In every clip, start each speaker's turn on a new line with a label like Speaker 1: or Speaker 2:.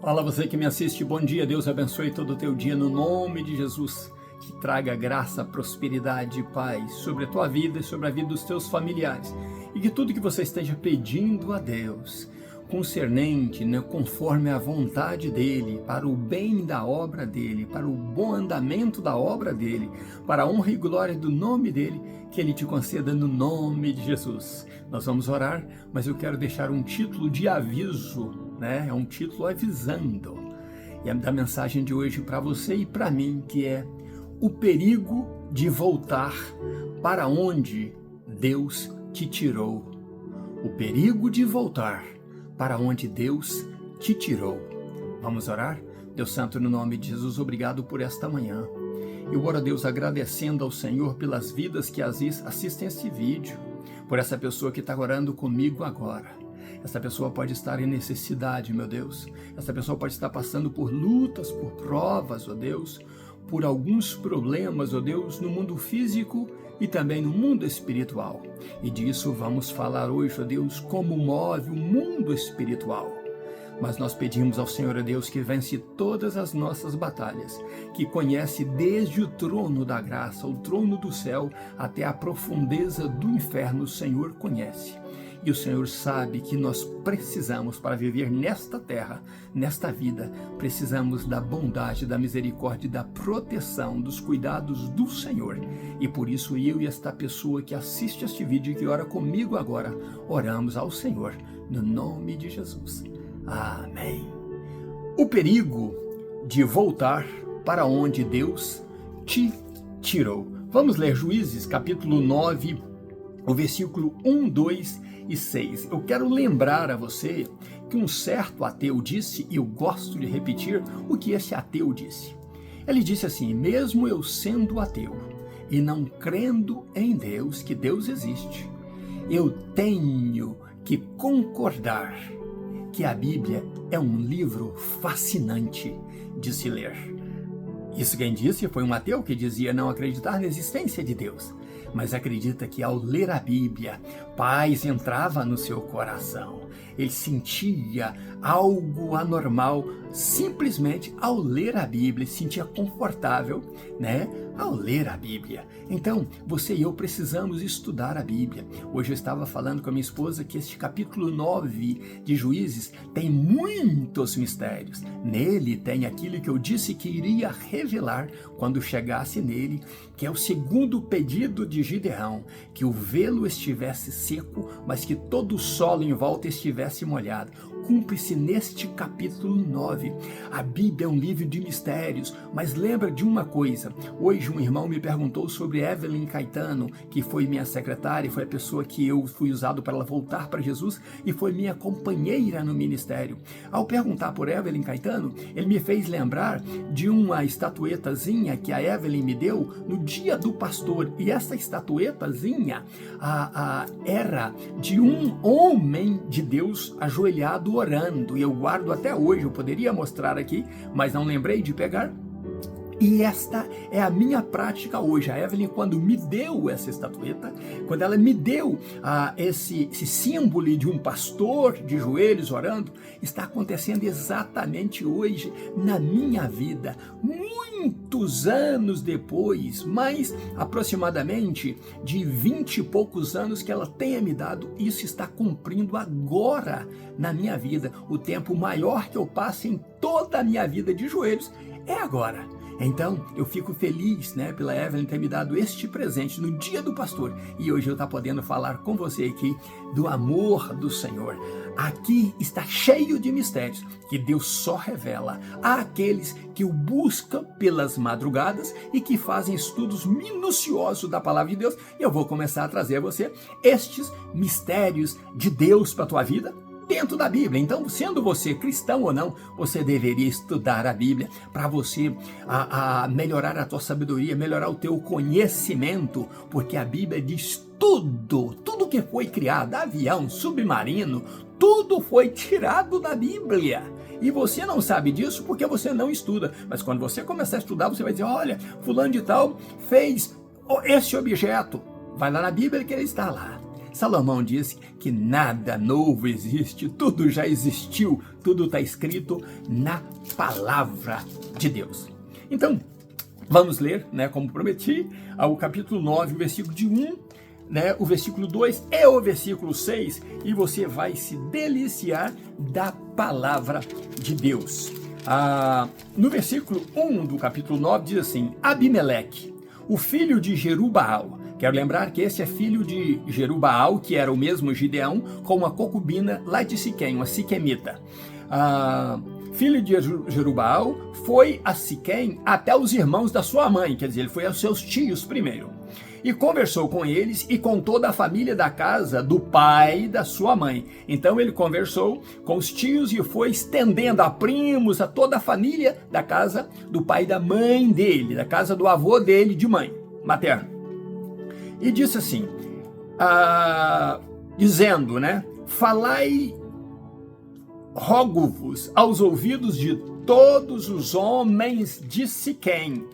Speaker 1: Fala você que me assiste, bom dia, Deus abençoe todo o teu dia no nome de Jesus, que traga graça, prosperidade e paz sobre a tua vida e sobre a vida dos teus familiares, e que tudo que você esteja pedindo a Deus, concernente, conforme a vontade dEle, para o bem da obra dEle, para o bom andamento da obra dEle, para a honra e glória do nome dEle, que Ele te conceda no nome de Jesus. Nós vamos orar, mas eu quero deixar um título de aviso, é um título avisando, e é da mensagem de hoje para você e para mim, que é o perigo de voltar para onde Deus te tirou. O perigo de voltar para onde Deus te tirou. Vamos orar? Deus Santo, no nome de Jesus, obrigado por esta manhã. Eu oro a Deus agradecendo ao Senhor pelas vidas que assistem este vídeo, por essa pessoa que está orando comigo agora. Essa pessoa pode estar em necessidade, meu Deus. Essa pessoa pode estar passando por lutas, por provas, ó Deus, por alguns problemas, ó Deus, no mundo físico e também no mundo espiritual. E disso vamos falar hoje, ó Deus, como move o mundo espiritual. Mas nós pedimos ao Senhor, ó Deus, que vence todas as nossas batalhas, que conhece desde o trono da graça, o trono do céu, até a profundeza do inferno, o Senhor conhece. E o Senhor sabe que nós precisamos, para viver nesta terra, nesta vida, precisamos da bondade, da misericórdia, da proteção, dos cuidados do Senhor. E por isso eu e esta pessoa que assiste este vídeo e que ora comigo agora, oramos ao Senhor, no nome de Jesus. Amém. O perigo de voltar para onde Deus te tirou. Vamos ler Juízes, capítulo 9, o versículo 1, 2 e 6. Eu quero lembrar a você que um certo ateu disse, e eu gosto de repetir o que esse ateu disse. Ele disse assim: mesmo eu sendo ateu e não crendo em Deus, que Deus existe, eu tenho que concordar que a Bíblia é um livro fascinante de se ler. Isso quem disse foi um ateu que dizia não acreditar na existência de Deus, mas acredita que ao ler a Bíblia, paz entrava no seu coração. Ele sentia algo anormal simplesmente ao ler a Bíblia, se sentia confortável, ao ler a Bíblia. Então, você e eu precisamos estudar a Bíblia. Hoje eu estava falando com a minha esposa que este capítulo 9 de Juízes tem muitos mistérios. Nele tem aquilo que eu disse que iria revelar quando chegasse nele, que é o segundo pedido de Gideão, que o velo estivesse seco, mas que todo o solo em volta estivesse molhado. Cumpre-se neste capítulo 9. A Bíblia é um livro de mistérios, mas lembra de uma coisa. Hoje um irmão me perguntou sobre Evelyn Caetano, que foi minha secretária, foi a pessoa que eu fui usado para ela voltar para Jesus e foi minha companheira no ministério. Ao perguntar por Evelyn Caetano, ele me fez lembrar de uma estatuetazinha que a Evelyn me deu no dia do pastor. E essa estatuetazinha era de um homem de Deus ajoelhado orando, e eu guardo até hoje. Eu poderia mostrar aqui, mas não lembrei de pegar. E esta é a minha prática hoje. A Evelyn, quando me deu essa estatueta, quando ela me deu esse símbolo de um pastor de joelhos orando, está acontecendo exatamente hoje na minha vida. Muitos anos depois, mais aproximadamente de 20 e poucos anos que ela tenha me dado, isso está cumprindo agora na minha vida. O tempo maior que eu passo em toda a minha vida de joelhos é agora. Então, eu fico feliz, pela Evelyn ter me dado este presente no dia do pastor. E hoje eu estou podendo falar com você aqui do amor do Senhor. Aqui está cheio de mistérios que Deus só revela àqueles que o buscam pelas madrugadas e que fazem estudos minuciosos da palavra de Deus. E eu vou começar a trazer a você estes mistérios de Deus para a tua vida dentro da Bíblia. Então, sendo você cristão ou não, você deveria estudar a Bíblia para você melhorar a tua sabedoria, melhorar o teu conhecimento, porque a Bíblia diz tudo que foi criado, avião, submarino, tudo foi tirado da Bíblia. E você não sabe disso porque você não estuda. Mas quando você começar a estudar, você vai dizer, olha, fulano de tal fez esse objeto. Vai lá na Bíblia que ele está lá. Salomão diz que nada novo existe, tudo já existiu, tudo está escrito na palavra de Deus. Então, vamos ler, como prometi, o capítulo 9, o versículo de 1, o versículo 2 e o versículo 6, e você vai se deliciar da palavra de Deus. No versículo 1 do capítulo 9 diz assim: Abimeleque, o filho de Jerubaal. Quero lembrar que esse é filho de Jerubaal, que era o mesmo Gideão, com uma concubina lá de Siquém, uma siquemita. Filho de Jerubaal foi a Siquém até os irmãos da sua mãe, quer dizer, ele foi aos seus tios primeiro. E conversou com eles e com toda a família da casa do pai da sua mãe. Então ele conversou com os tios e foi estendendo a primos, a toda a família da casa do pai e da mãe dele, da casa do avô dele de mãe materna. E disse assim, dizendo, falai, rogo-vos aos ouvidos de todos os homens de Siquém,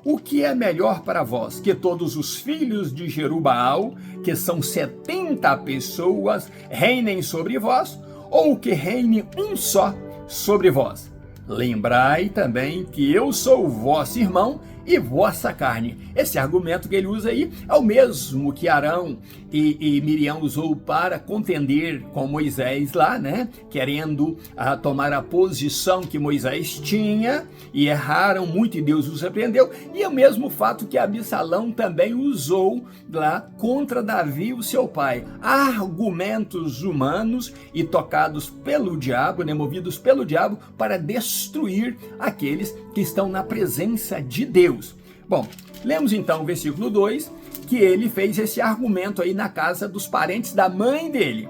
Speaker 1: o que é melhor para vós, que todos os filhos de Jerubaal, que são 70 pessoas, reinem sobre vós, ou que reine um só sobre vós? Lembrai também que eu sou vosso irmão e vossa carne. Esse argumento que ele usa aí é o mesmo que Arão e Miriam usou para contender com Moisés lá, querendo tomar a posição que Moisés tinha, e erraram muito e Deus os repreendeu. E é o mesmo fato que Absalão também usou lá contra Davi, o seu pai. Argumentos humanos e tocados pelo diabo, movidos pelo diabo, para destruir aqueles que estão na presença de Deus. Bom, lemos então o versículo 2, que ele fez esse argumento aí na casa dos parentes da mãe dele.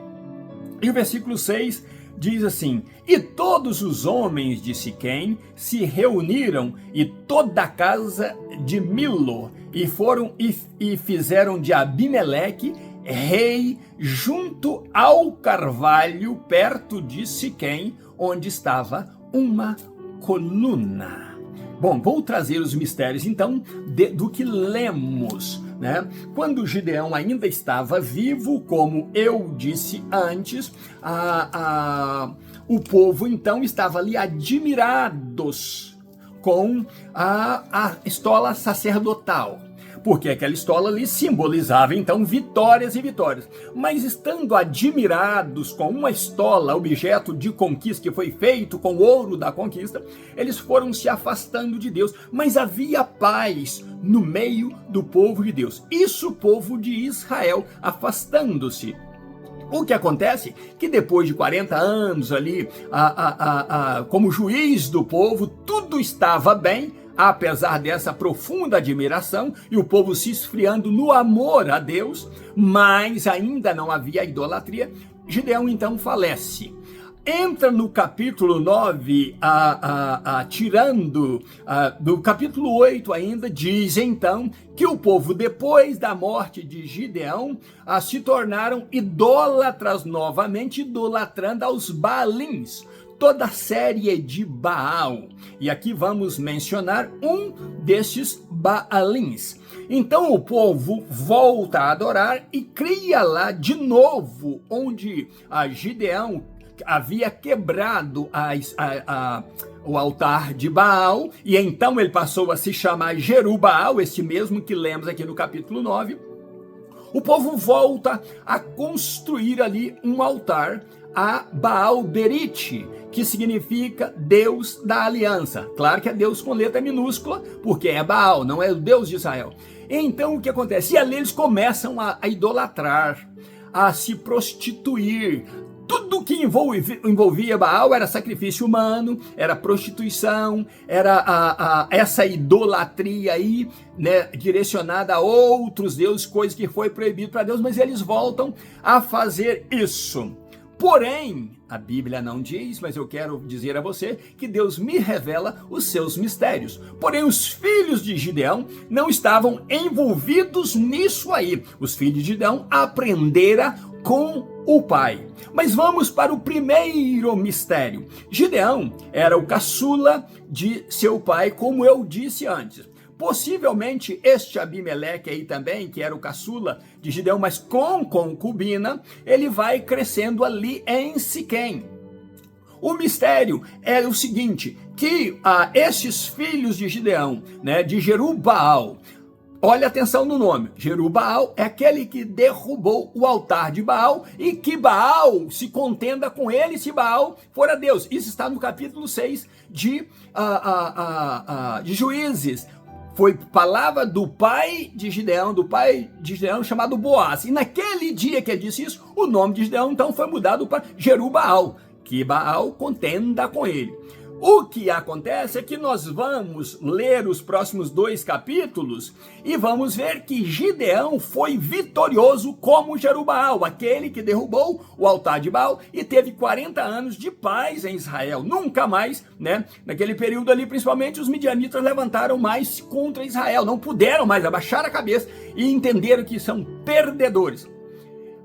Speaker 1: E o versículo 6 diz assim: E todos os homens de Siquém se reuniram, e toda a casa de Milo, e foram e fizeram de Abimeleque rei junto ao carvalho, perto de Siquém, onde estava uma coluna. Bom, vou trazer os mistérios então do que lemos, Quando Gideão ainda estava vivo, como eu disse antes, o povo então estava ali admirados com a estola sacerdotal, porque aquela estola ali simbolizava então vitórias e vitórias. Mas estando admirados com uma estola, objeto de conquista que foi feito com ouro da conquista, eles foram se afastando de Deus. Mas havia paz no meio do povo de Deus. Isso, o povo de Israel afastando-se. O que acontece? Que depois de 40 anos ali, como juiz do povo, tudo estava bem, apesar dessa profunda admiração, e o povo se esfriando no amor a Deus, mas ainda não havia idolatria. Gideão então falece. Entra no capítulo 9, tirando do capítulo 8 ainda, diz então que o povo, depois da morte de Gideão, se tornaram idólatras novamente, idolatrando aos Baalins, toda a série de Baal. E aqui vamos mencionar um destes Baalins. Então o povo volta a adorar e cria lá de novo, onde Gideão havia quebrado o altar de Baal, e então ele passou a se chamar Jerubaal, esse mesmo que lemos aqui no capítulo 9. O povo volta a construir ali um altar a Baal Berite, que significa Deus da aliança. Claro que é Deus com letra minúscula, porque é Baal, não é o Deus de Israel. Então o que acontece? E ali eles começam a idolatrar, a se prostituir. Tudo que envolvia Baal era sacrifício humano, era prostituição, era essa idolatria aí, direcionada a outros deuses, coisa que foi proibido para Deus, mas eles voltam a fazer isso. Porém, a Bíblia não diz, mas eu quero dizer a você que Deus me revela os seus mistérios. Porém, os filhos de Gideão não estavam envolvidos nisso aí. Os filhos de Gideão aprenderam com o pai. Mas vamos para o primeiro mistério. Gideão era o caçula de seu pai, como eu disse antes. possivelmente este Abimeleque aí também, que era o caçula de Gideão, mas com concubina, ele vai crescendo ali em Siquém. O mistério é o seguinte, que estes filhos de Gideão, né, de Jerubbaal, olha atenção no nome, Jerubbaal é aquele que derrubou o altar de Baal e que Baal se contenda com ele se Baal for a Deus. Isso está no capítulo 6 de Juízes. Foi palavra do pai de Gideão, chamado Boaz. E naquele dia que ele disse isso, o nome de Gideão então foi mudado para Jerubbaal, que Baal contenda com ele. O que acontece é que nós vamos ler os próximos 2 capítulos e vamos ver que Gideão foi vitorioso como Jerubbaal, aquele que derrubou o altar de Baal e teve 40 anos de paz em Israel. Nunca mais, né? Naquele período ali, principalmente, os midianitas levantaram mais contra Israel, não puderam mais abaixar a cabeça e entenderam que são perdedores.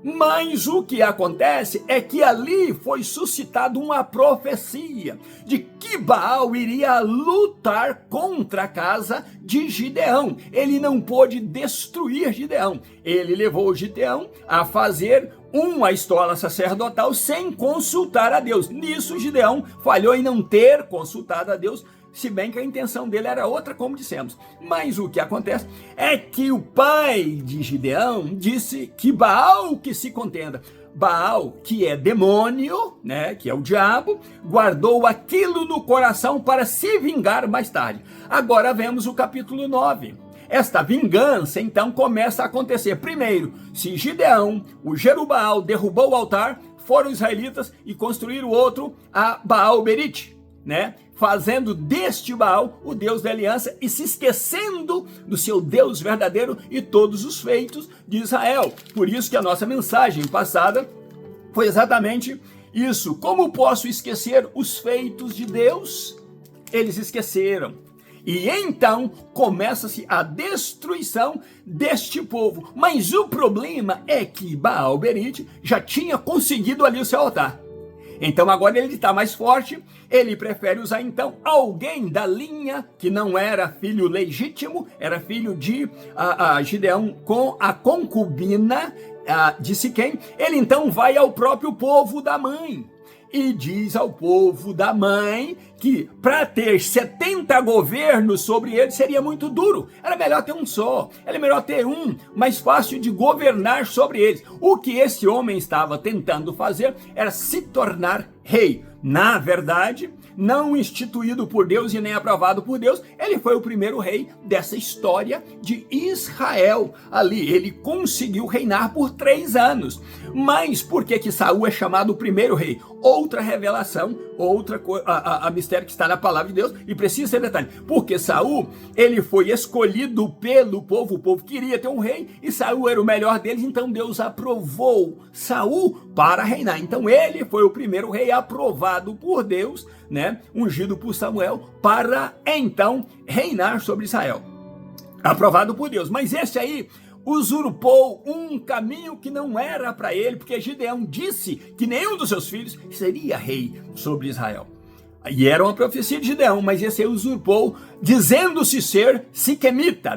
Speaker 1: Mas o que acontece é que ali foi suscitada uma profecia de que Baal iria lutar contra a casa de Gideão. Ele não pôde destruir Gideão. Ele levou Gideão a fazer uma estola sacerdotal sem consultar a Deus. Nisso, Gideão falhou em não ter consultado a Deus, se bem que a intenção dele era outra, como dissemos. Mas o que acontece é que o pai de Gideão disse que Baal que se contenda. Baal, que é demônio, né, que é o diabo, guardou aquilo no coração para se vingar mais tarde. Agora vemos o capítulo 9. Esta vingança, então, começa a acontecer. Primeiro, se Gideão, o Jerubbaal, derrubou o altar, foram os israelitas e construíram outro, a Baal-Berite, né? Fazendo deste Baal o Deus da aliança e se esquecendo do seu Deus verdadeiro e todos os feitos de Israel. Por isso que a nossa mensagem passada foi exatamente isso. Como posso esquecer os feitos de Deus? Eles esqueceram. E então começa-se a destruição deste povo. Mas o problema é que Baal-Berite já tinha conseguido ali o seu altar. Então agora ele está mais forte, ele prefere usar então alguém da linha que não era filho legítimo, era filho de Gideão com a concubina de Siquém. Ele então vai ao próprio povo da mãe e diz ao povo da mãe que para ter 70 governos sobre ele seria muito duro. Era melhor ter um só, era melhor ter um, mais fácil de governar sobre eles. O que esse homem estava tentando fazer era se tornar rei. Na verdade, não instituído por Deus e nem aprovado por Deus, ele foi o primeiro rei dessa história de Israel. Ali, ele conseguiu reinar por 3 anos. Mas por que Saul é chamado o primeiro rei? Outra revelação, outra mistério que está na palavra de Deus, e precisa ser detalhe. Porque Saul, ele foi escolhido pelo povo, o povo queria ter um rei, e Saul era o melhor deles, então Deus aprovou Saul para reinar. Então ele foi o primeiro rei aprovado por Deus, né, ungido por Samuel, para então reinar sobre Israel. Aprovado por Deus. Mas esse aí usurpou um caminho que não era para ele, porque Gideão disse que nenhum dos seus filhos seria rei sobre Israel. E era uma profecia de Gideão, mas esse aí usurpou, dizendo-se ser siquemita,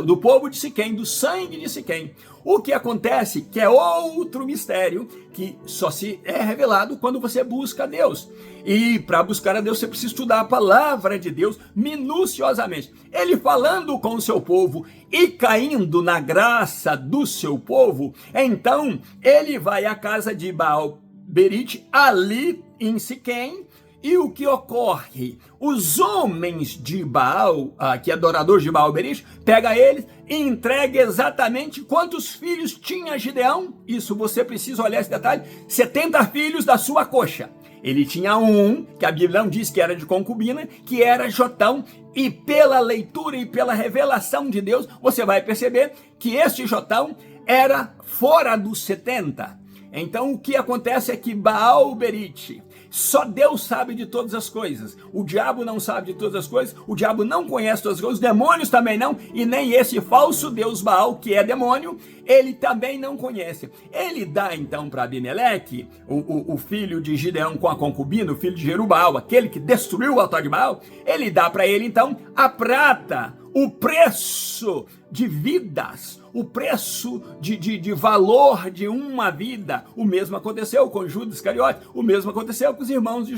Speaker 1: do povo de Siquém, do sangue de Siquém. O que acontece, que é outro mistério, que só se é revelado quando você busca a Deus. E para buscar a Deus, você precisa estudar a palavra de Deus minuciosamente. Ele falando com o seu povo e caindo na graça do seu povo, então ele vai à casa de Baal-Berite, ali em Siquém. E o que ocorre? Os homens de Baal, que é adoradores de Baal-Berite, pega eles e entrega exatamente quantos filhos tinha Gideão. Isso você precisa olhar esse detalhe. 70 filhos da sua coxa. Ele tinha um, que a Bíblia não diz que era de concubina, que era Jotão. E pela leitura e pela revelação de Deus, você vai perceber que este Jotão era fora dos 70. Então o que acontece é que Baal-Berite, só Deus sabe de todas as coisas. O diabo não sabe de todas as coisas. O diabo não conhece todas as coisas. Os demônios também não. E nem esse falso Deus Baal, que é demônio, ele também não conhece. Ele dá então para Abimeleque, o filho de Gideão com a concubina, o filho de Jerubbaal, aquele que destruiu o altar de Baal. Ele dá para ele então a prata, o preço de vidas, o preço de valor de uma vida. O mesmo aconteceu com Judas Iscariote, o mesmo aconteceu com os irmãos de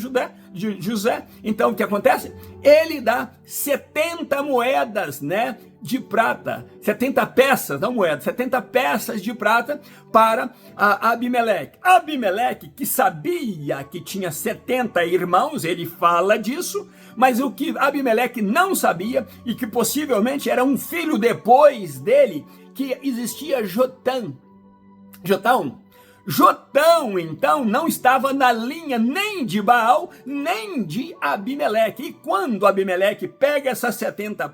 Speaker 1: José. Então o que acontece? Ele dá 70 moedas, né, de prata, 70 peças, não moedas, 70 peças de prata para Abimeleque. Abimeleque, que sabia que tinha 70 irmãos, ele fala disso, mas o que Abimeleque não sabia, e que possivelmente era um filho depois dele, que existia Jotão, então, não estava na linha nem de Baal, nem de Abimeleque. E quando Abimeleque pega essas 70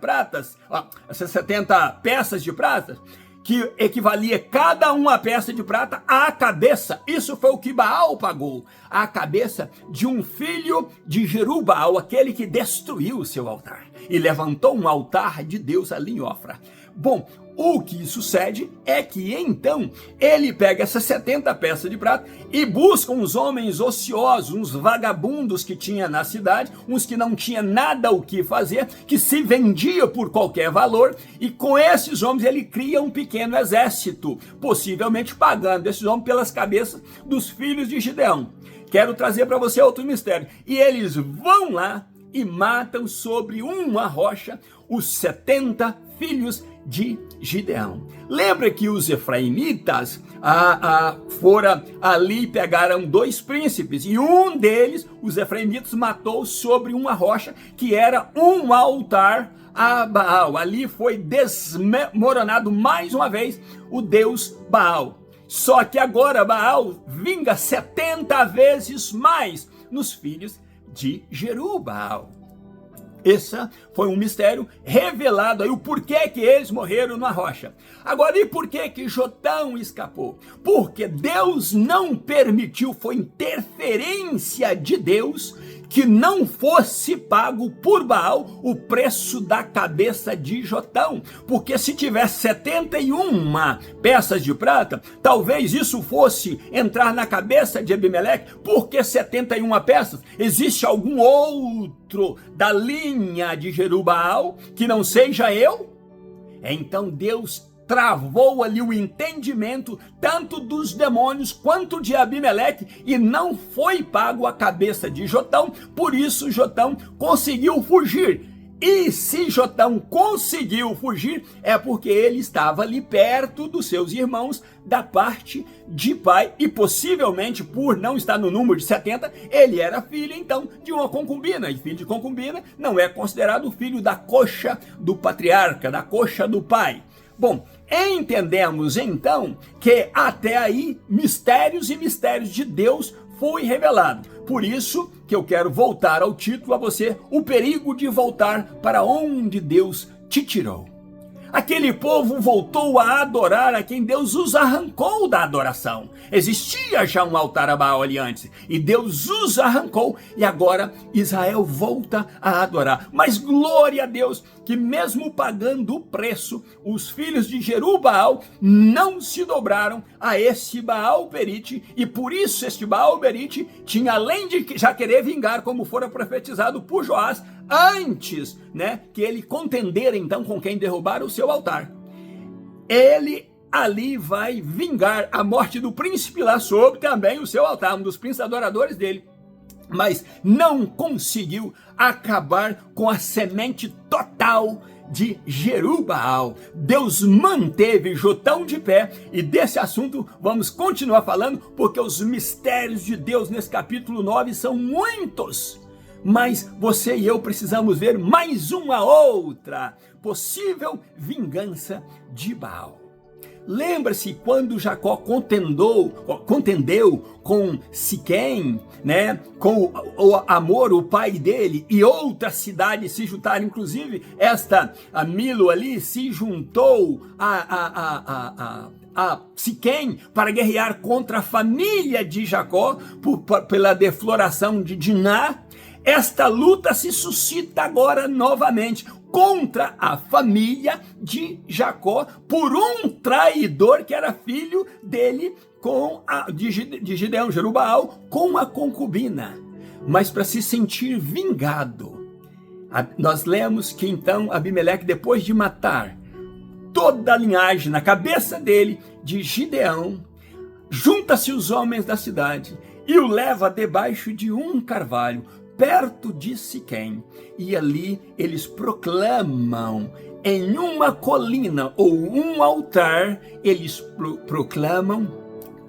Speaker 1: peças de prata, que equivalia cada uma peça de prata à cabeça, isso foi o que Baal pagou, a cabeça de um filho de Jerubaal, aquele que destruiu o seu altar e levantou um altar de Deus ali em Ofra. Bom, o que sucede é que então ele pega essas 70 peças de prata e busca uns homens ociosos, uns vagabundos que tinha na cidade, uns que não tinha nada o que fazer, que se vendia por qualquer valor, e com esses homens ele cria um pequeno exército, possivelmente pagando esses homens pelas cabeças dos filhos de Gideão. Quero trazer para você outro mistério. E eles vão lá e matam sobre uma rocha os 70 filhos de Gideão. Lembra que os efraimitas foram ali e pegaram 2 príncipes, e um deles, os efraimitas, matou sobre uma rocha que era um altar a Baal. Ali foi desmoronado mais uma vez o deus Baal. Só que agora Baal vinga 70 vezes mais nos filhos de Jerubaal. Esse foi um mistério revelado aí, o porquê que eles morreram na rocha. Agora, e por que Jotão escapou? Porque Deus não permitiu, foi interferência de Deus, que não fosse pago por Baal o preço da cabeça de Jotão. Porque se tivesse 71 peças de prata, talvez isso fosse entrar na cabeça de Abimeleque. Porque 71 peças? Existe algum outro da linha de Jerubaal que não seja eu? Então Deus travou ali o entendimento tanto dos demônios quanto de Abimeleque, e não foi pago a cabeça de Jotão. Por isso Jotão conseguiu fugir. E se Jotão conseguiu fugir, é porque ele estava ali perto dos seus irmãos da parte de pai, e possivelmente, por não estar no número de 70, ele era filho então de uma concubina, e filho de concubina não é considerado filho da coxa do patriarca, da coxa do pai. Bom, entendemos então que até aí mistérios e mistérios de Deus foi revelado. Por isso que eu quero voltar ao título a você: o perigo de voltar para onde Deus te tirou. Aquele povo voltou a adorar a quem Deus os arrancou da adoração. Existia já um altar a Baal ali antes, e Deus os arrancou, e agora Israel volta a adorar. Mas glória a Deus, que mesmo pagando o preço, os filhos de Jerubaal não se dobraram a esse Baal-Berite, e por isso este Baal-Berite tinha, além de já querer vingar, como fora profetizado por Joás, antes, que ele contender então com quem derrubar o seu altar, ele ali vai vingar a morte do príncipe lá sobre também o seu altar, um dos príncipes adoradores dele, mas não conseguiu acabar com a semente total de Jerubaal. Deus manteve Jotão de pé, e desse assunto vamos continuar falando, porque os mistérios de Deus nesse capítulo 9 são muitos. Mas você e eu precisamos ver mais uma outra possível vingança de Baal. Lembra-se quando Jacó contendeu com Siquém, com o Amor, o pai dele, e outras cidades se juntaram, inclusive a Milo ali se juntou a Siquém para guerrear contra a família de Jacó pela defloração de Diná. Esta luta se suscita agora novamente contra a família de Jacó por um traidor que era filho dele de Gideão, Jerubaal, com a concubina. Mas para se sentir vingado, Nós lemos que então Abimeleque, depois de matar toda a linhagem na cabeça dele, de Gideão, junta-se os homens da cidade e o leva debaixo de um carvalho, perto de Siquém. E ali eles proclamam, em uma colina ou um altar, eles proclamam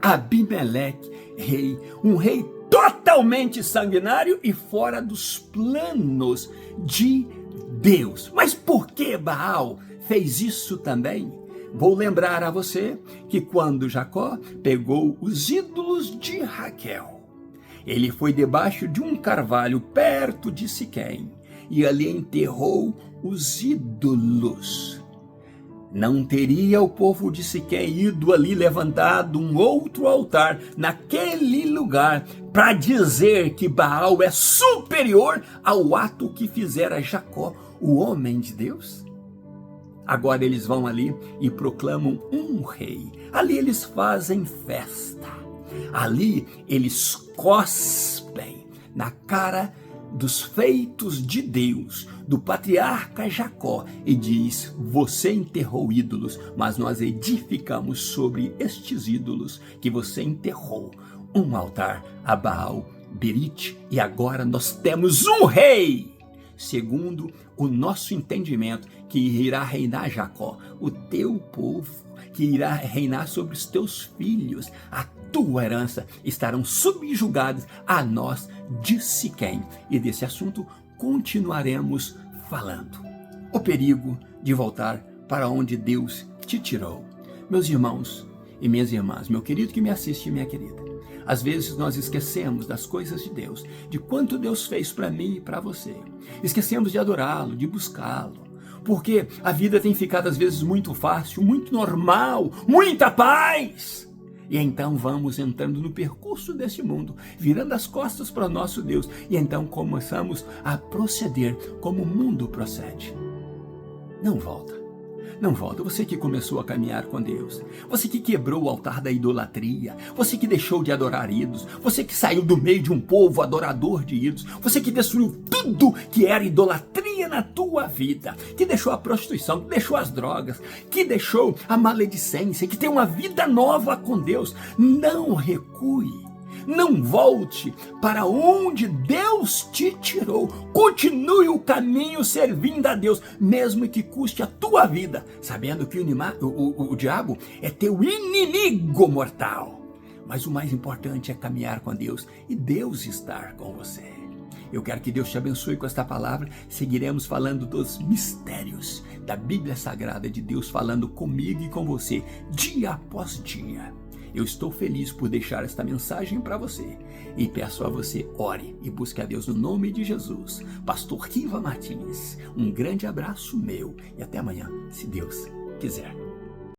Speaker 1: Abimeleque rei, um rei totalmente sanguinário e fora dos planos de Deus. Mas por que Baal fez isso também? Vou lembrar a você que quando Jacó pegou os ídolos de Raquel, ele foi debaixo de um carvalho perto de Siquém e ali enterrou os ídolos. Não teria o povo de Siquém ido ali levantado um outro altar naquele lugar para dizer que Baal é superior ao ato que fizera Jacó, o homem de Deus? Agora eles vão ali e proclamam um rei. Ali eles fazem festa. Ali eles cospem na cara dos feitos de Deus, do patriarca Jacó, e diz: você enterrou ídolos, mas nós edificamos sobre estes ídolos que você enterrou um altar a Baal Berite, e agora nós temos um rei, segundo o nosso entendimento, que irá reinar Jacó, o teu povo, que irá reinar sobre os teus filhos, a tua herança, estarão subjugados a nós de Siquém. E desse assunto continuaremos falando. O perigo de voltar para onde Deus te tirou. Meus irmãos e minhas irmãs, meu querido que me assiste e minha querida, às vezes nós esquecemos das coisas de Deus, de quanto Deus fez para mim e para você. Esquecemos de adorá-lo, de buscá-lo, porque a vida tem ficado às vezes muito fácil, muito normal, muita paz. E então vamos entrando no percurso deste mundo, virando as costas para o nosso Deus, e então começamos a proceder como o mundo procede. Não volta. Não volta. Você que começou a caminhar com Deus, você que quebrou o altar da idolatria, você que deixou de adorar ídolos, você que saiu do meio de um povo adorador de ídolos, você que destruiu tudo que era idolatria na tua vida, que deixou a prostituição, que deixou as drogas, que deixou a maledicência, que tem uma vida nova com Deus. Não recue. Não volte para onde Deus te tirou. Continue o caminho servindo a Deus, mesmo que custe a tua vida, sabendo que o diabo é teu inimigo mortal. Mas o mais importante é caminhar com Deus e Deus estar com você. Eu quero que Deus te abençoe com esta palavra. Seguiremos falando dos mistérios da Bíblia Sagrada de Deus, falando comigo e com você, dia após dia. Eu estou feliz por deixar esta mensagem para você e peço a você, ore e busque a Deus no nome de Jesus. Pastor Riva Martins, um grande abraço meu e até amanhã, se Deus quiser.